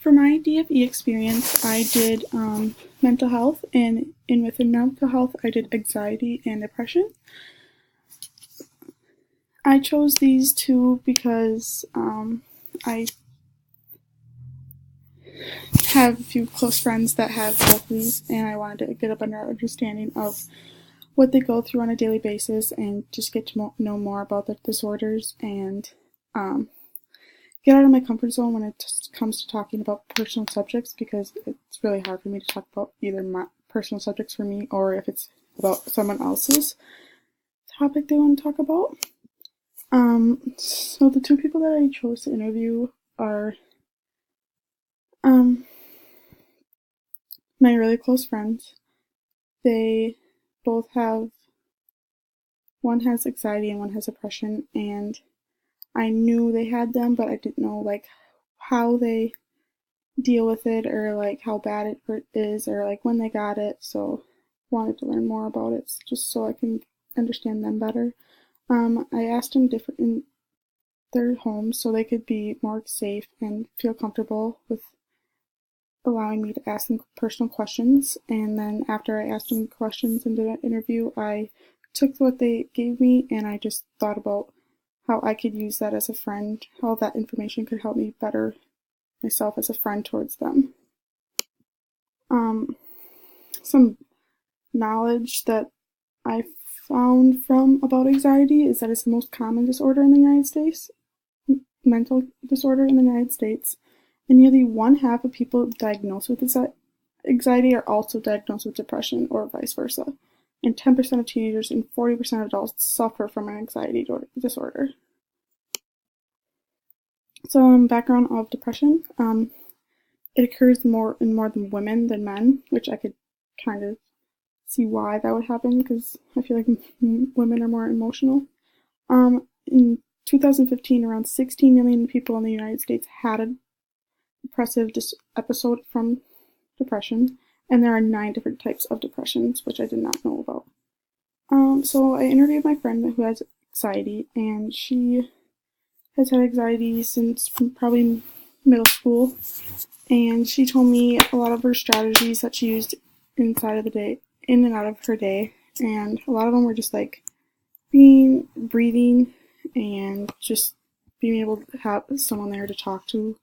For my DFE experience, I did mental health, and within mental health, I did anxiety and depression. I chose these two because I have a few close friends that have both of these, and I wanted to get a better understanding of what they go through on a daily basis and just get to know more about the disorders and get out of my comfort zone when it comes to talking about personal subjects, because it's really hard for me to talk about either my personal subjects for me or if it's about someone else's topic they want to talk about. So the two people that I chose to interview are my really close friends. They both have, one has anxiety and one has depression, and I knew they had them, but I didn't know like how they deal with it, or like how bad it is, or like when they got it. So wanted to learn more about it just so I can understand them better. I asked them different in their homes so they could be more safe and feel comfortable with allowing me to ask them personal questions. And then after I asked them questions and did an interview, I took what they gave me and I just thought about how I could use that as a friend, how that information could help me better myself as a friend towards them. Some knowledge that I found from about anxiety is that it's the most common disorder in the United States, mental disorder in the United States, and nearly 1/2 of people diagnosed with anxiety are also diagnosed with depression or vice versa, and 10% of teenagers and 40% of adults suffer from an anxiety disorder. So, background of depression. It occurs more in more than women than men, which I could kind of see why that would happen, because I feel like women are more emotional. In 2015, around 16 million people in the United States had a depressive episode from depression, and there are 9 different types of depressions, which I did not know about. So I interviewed my friend who has anxiety, and she has had anxiety since probably middle school, and she told me a lot of her strategies that she used inside of the day, in and out of her day, and a lot of them were just like breathing, and just being able to have someone there to talk to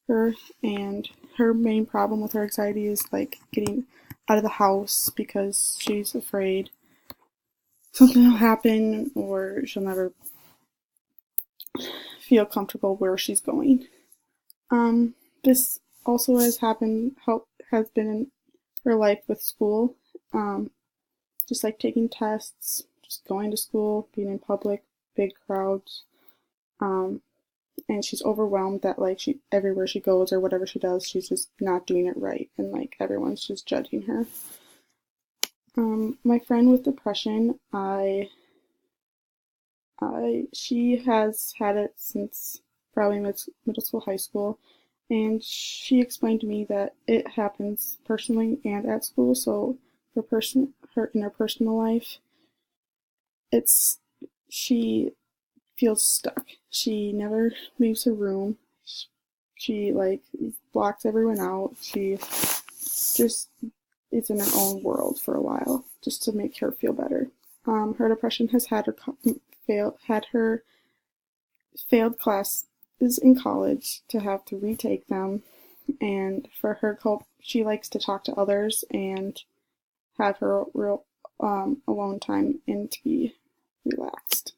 her. And her main problem with her anxiety is like getting out of the house because she's afraid something will happen or she'll never feel comfortable where she's going. This also has been in her life with school, just like taking tests, just going to school, being in public, big crowds, and she's overwhelmed that like everywhere she goes or whatever she does, she's just not doing it right, and like everyone's just judging her. My friend with depression, she has had it since probably middle school, high school, and she explained to me that it happens personally and at school. So in her personal life, she feels stuck. She never leaves her room. She like blocks everyone out. She just is in her own world for a while, just to make her feel better. Her depression has had her failed classes in college to have to retake them, and for her she likes to talk to others and have her real alone time and to be relaxed.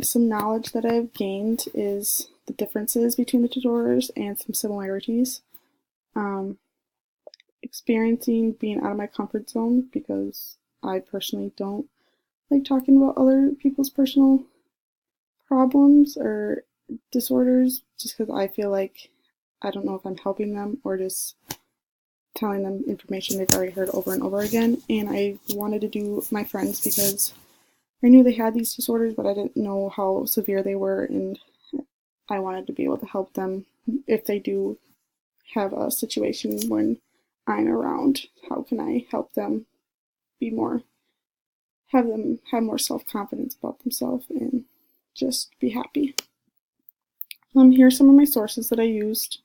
Some knowledge that I've gained is the differences between the disorders and some similarities. Experiencing being out of my comfort zone, because I personally don't like talking about other people's personal problems or disorders, just because I feel like I don't know if I'm helping them or just telling them information they've already heard over and over again. And I wanted to do my friends because I knew they had these disorders, but I didn't know how severe they were, and I wanted to be able to help them if they do have a situation when I'm around. How can I help them have them have more self-confidence about themselves and just be happy. Here are some of my sources that I used.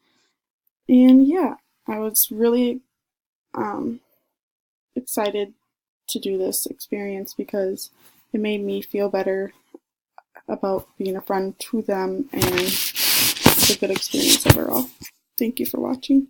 And yeah, I was really um, excited to do this experience because it made me feel better about being a friend to them, and it's a good experience overall. Thank you for watching.